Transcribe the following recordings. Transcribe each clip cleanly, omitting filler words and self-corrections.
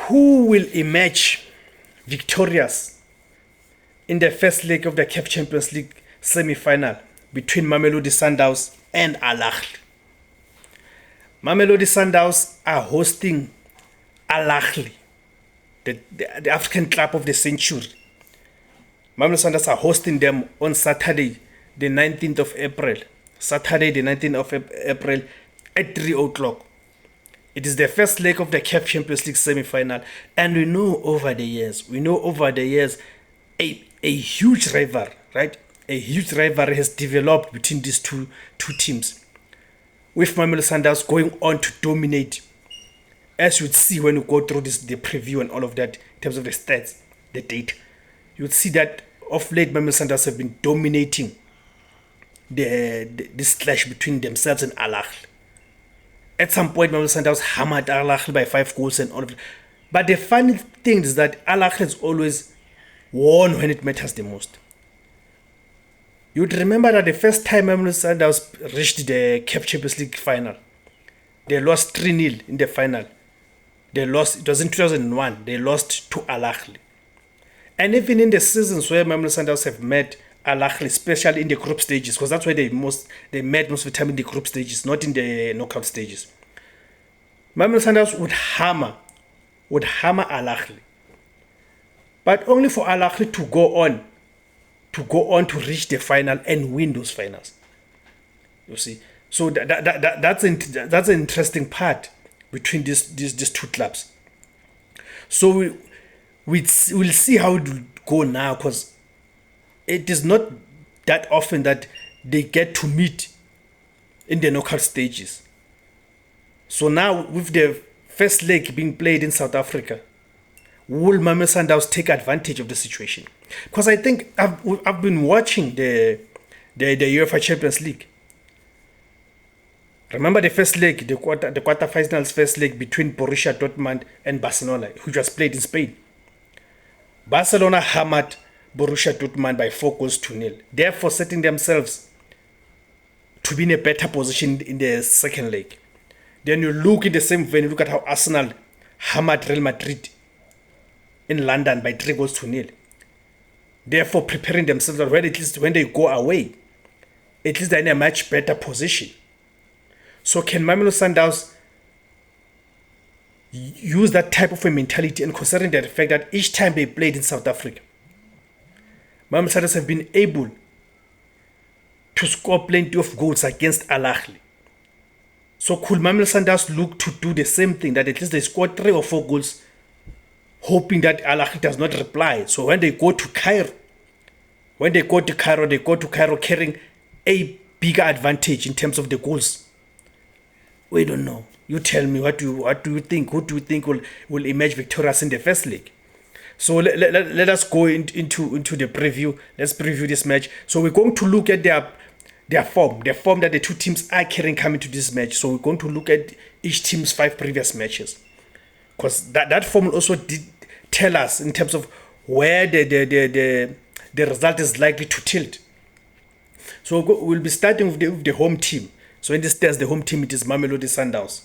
who will emerge victorious in the first leg of the CAF Champions League semi-final between Mamelodi Sundowns and Ahly. Mamelodi Sundowns are hosting Ahly, the African club of the century. Mamelodi Sundowns are hosting them on Saturday, the 19th of April. Saturday, the 19th of April at 3 o'clock. It is the first leg of the CAF Champions League semi-final, and we know over the years, a huge rivalry, right? A huge rivalry has developed between these two teams, with Mamelodi Sundowns going on to dominate, as you would see when you go through the preview and all of that, in terms of the stats, the data. You would see that of late, Mamelodi Sundowns have been dominating this clash between themselves and Ahly. At some point, Mamelodi Sundowns hammered Ahly by 5 goals and all of that. But the funny thing is that Ahly has always won when it matters the most. You'd remember that the first time Mamelodi Sundowns reached the CAF Champions League final, they lost 3-0 in the final. It was in 2001, they lost to Ahly. And even in the seasons where Mamelodi Sundowns have met Ahly, especially in the group stages, because that's where they met most of the time in the group stages, not in the knockout stages. Mamelodi Sundowns would hammer Ahly, but only for Ahly to go on to reach the final and win those finals. You see, so that's an interesting part between these two clubs. So we'll see how it will go now, because it is not that often that they get to meet in the knockout stages. So now, with the first leg being played in South Africa, will Mamelodi Sundowns take advantage of the situation? Because I think I've been watching the UEFA Champions League. Remember the first leg, the quarterfinals first leg between Borussia Dortmund and Barcelona, which was played in Spain. Barcelona hammered Borussia Dortmund by 4-0, therefore setting themselves to be in a better position in the second leg. Then you look in the same vein, look at how Arsenal hammered Real Madrid in London by 3-0, therefore preparing themselves that at least when they go away, at least they're in a much better position. So can Mamelodi Sundowns use that type of a mentality, and considering the fact that each time they played in South Africa, Mamelodi Sundowns have been able to score plenty of goals against Ahly. So could Mamelodi Sundowns look to do the same thing, that at least they score 3 or 4 goals, hoping that Ahly does not reply? So when they go to Cairo, they go to Cairo carrying a bigger advantage in terms of the goals. We don't know. You tell me, what do you think? Who do you think will emerge victorious in the first leg? So let us go into the preview. Let's preview this match. So we're going to look at their form, the form that the two teams are carrying coming to this match. So we're going to look at each team's 5 previous matches, because that form also did tell us in terms of where the result is likely to tilt. So we'll be starting with the home team. So in this test, the home team, it is Mamelodi Sundowns.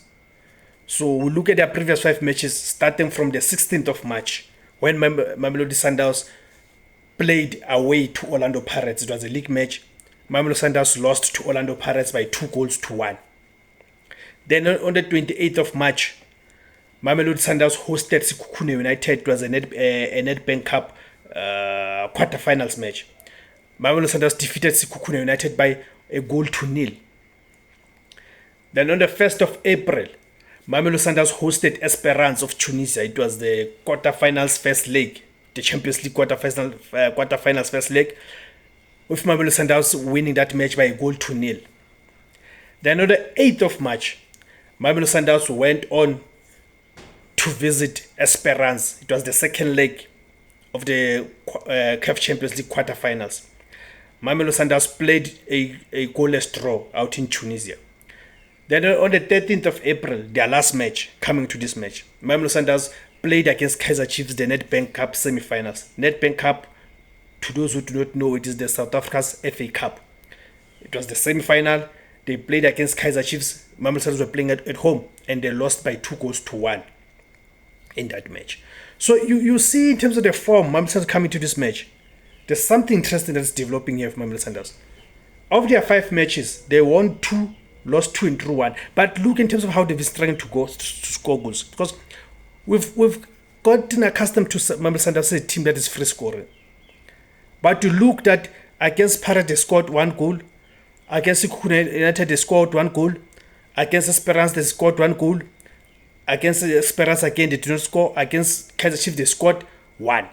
So we'll look at their previous 5 matches, starting from the 16th of March, when Mamelodi Sundowns played away to Orlando Pirates. It was a league match. Mamelodi Sundowns lost to Orlando Pirates by 2-1. Then on the 28th of March, Mamelodi Sundowns hosted Sekhukhune United. It was a Nedbank Cup quarterfinals match. Mamelodi Sundowns defeated Sekhukhune United by 1-0. Then on the 1st of April, Mamelodi Sundowns hosted Esperance of Tunisia. It was the quarterfinals first leg, the Champions League quarterfinals first leg, with Mamelodi Sundowns winning that match by 1-0. Then on the 8th of March, Mamelodi Sundowns went on to visit Esperance. It was the second leg of the CAF Champions League quarterfinals. Mamelodi Sundowns played a goalless draw out in Tunisia. Then on the 13th of April, their last match, coming to this match, Mamelodi Sundowns played against Kaizer Chiefs, the Nedbank Cup semi-finals. Nedbank Cup, to those who do not know, it is the South Africa's FA Cup. It was the semi-final. They played against Kaizer Chiefs. Mamelodi Sundowns were playing at home, and they lost by 2-1. in that match. So you see in terms of the form, Mamelodi Sundowns coming to this match, there's something interesting that's developing here for Mamelodi Sundowns. Of their 5 matches, they won 2, lost 2 and drew 1. But look in terms of how they've been struggling to score goals. Because we've gotten accustomed to Mamelodi Sundowns as a team that is free scoring. But you look that against Pirates, they scored 1 goal. Against United, they scored 1 goal. Against Esperance, they scored 1 goal. Against Esperance again, they did not score. Against Kaizer Chiefs, they scored 1.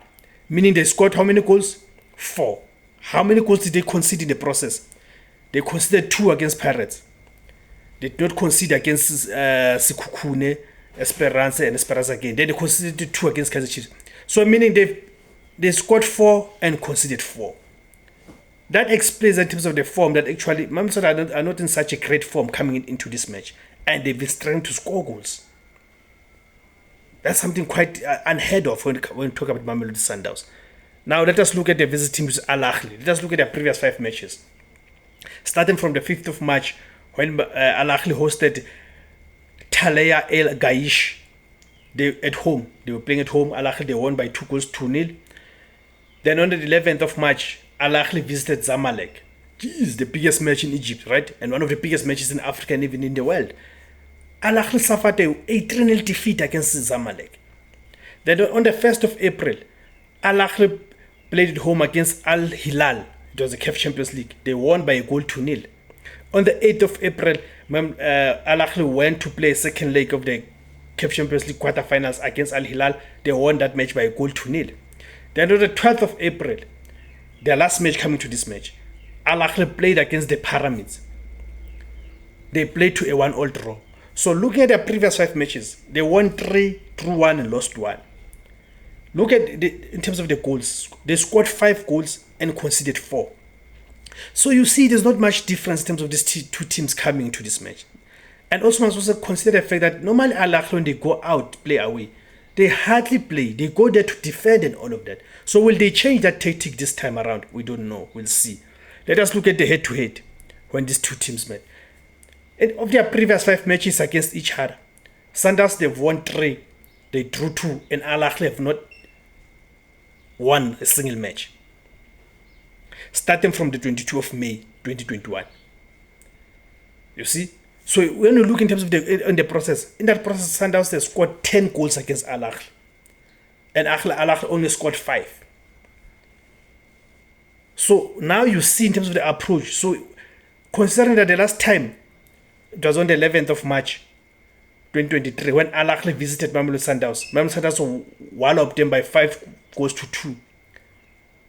Meaning they scored how many goals? 4. How many goals did they concede in the process? They conceded 2 against Pirates. They did not concede against Sekhukhune, Esperance, and Esperance again. Then they conceded 2 against Kaizer Chiefs. So meaning they scored 4 and conceded 4. That explains in terms of the form that actually Mamelodi are not in such a great form coming into this match. And they've been trying to score goals. That's something quite unheard of when we talk about Mamelodi Sundowns. Now let us look at the visiting team, Ahly. Let us look at their previous 5 matches. Starting from the 5th of March, when Ahly hosted Talaya El Gaish. At home. They were playing at home. Ahly, they won by 2-0. Then on the 11th of March, Ahly visited Zamalek. Jeez, the biggest match in Egypt, right? And one of the biggest matches in Africa and even in the world. Ahly suffered a 3-0 defeat against Zamalek. Then on the 1st of April, Ahly played at home against Al Hilal. It was the CAF Champions League. They won by 1-0. On the 8th of April, Ahly went to play a second leg of the CAF Champions League quarterfinals against Al Hilal. They won that match by 1-0. Then on the 12th of April, their last match coming to this match, Ahly played against the Pyramids. They played to a 1-1 draw. So looking at their previous 5 matches, they won 3, drew 1, and lost 1. Look at in terms of the goals. They scored 5 goals and conceded 4. So you see there's not much difference in terms of these 2 teams coming into this match. And also must also consider the fact that normally Ahly, when they go out, play away, they hardly play. They go there to defend and all of that. So will they change that tactic this time around? We don't know. We'll see. Let us look at the head-to-head when these 2 teams met. And of their previous 5 matches against each other, Sundowns, they've won 3, they drew 2, and Ahly have not won a single match. Starting from the 22nd of May, 2021. You see? So when you look in terms of in that process, Sundowns, they scored 10 goals against Ahly. And Ahly only scored 5. So now you see in terms of the approach. So considering that the last time, it was on the 11th of March, 2023, when Ahly visited Mamelodi Sundowns. Mamelodi Sundowns walloped them by 5-2.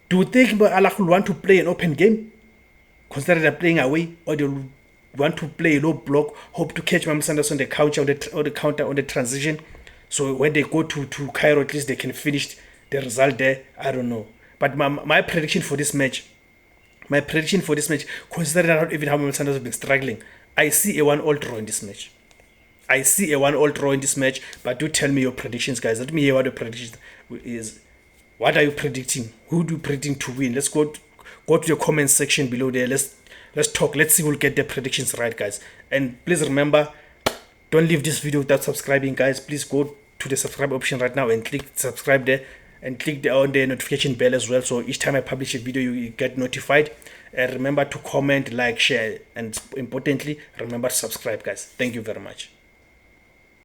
Do you think Ahly will want to play an open game, considering they're playing away, or they want to play a low block, hope to catch Mamelodi Sundowns on the counter, on the transition, so when they go to Cairo, at least they can finish the result there? I don't know. But my prediction for this match, considering even how Mamelodi Sundowns have been struggling, I see a 1-1 draw in this match. But do tell me your predictions, guys. Let me hear what your predictions is. What are you predicting? Who do you predict to win? Let's go to the comment section below there. Let's talk. Let's see who'll get the predictions right, guys. And please remember, don't leave this video without subscribing, guys. Please go to the subscribe option right now and click subscribe there. And click on the notification bell as well, so each time I publish a video you get notified. And remember to comment, like, share, and importantly, remember to subscribe, guys. Thank you very much.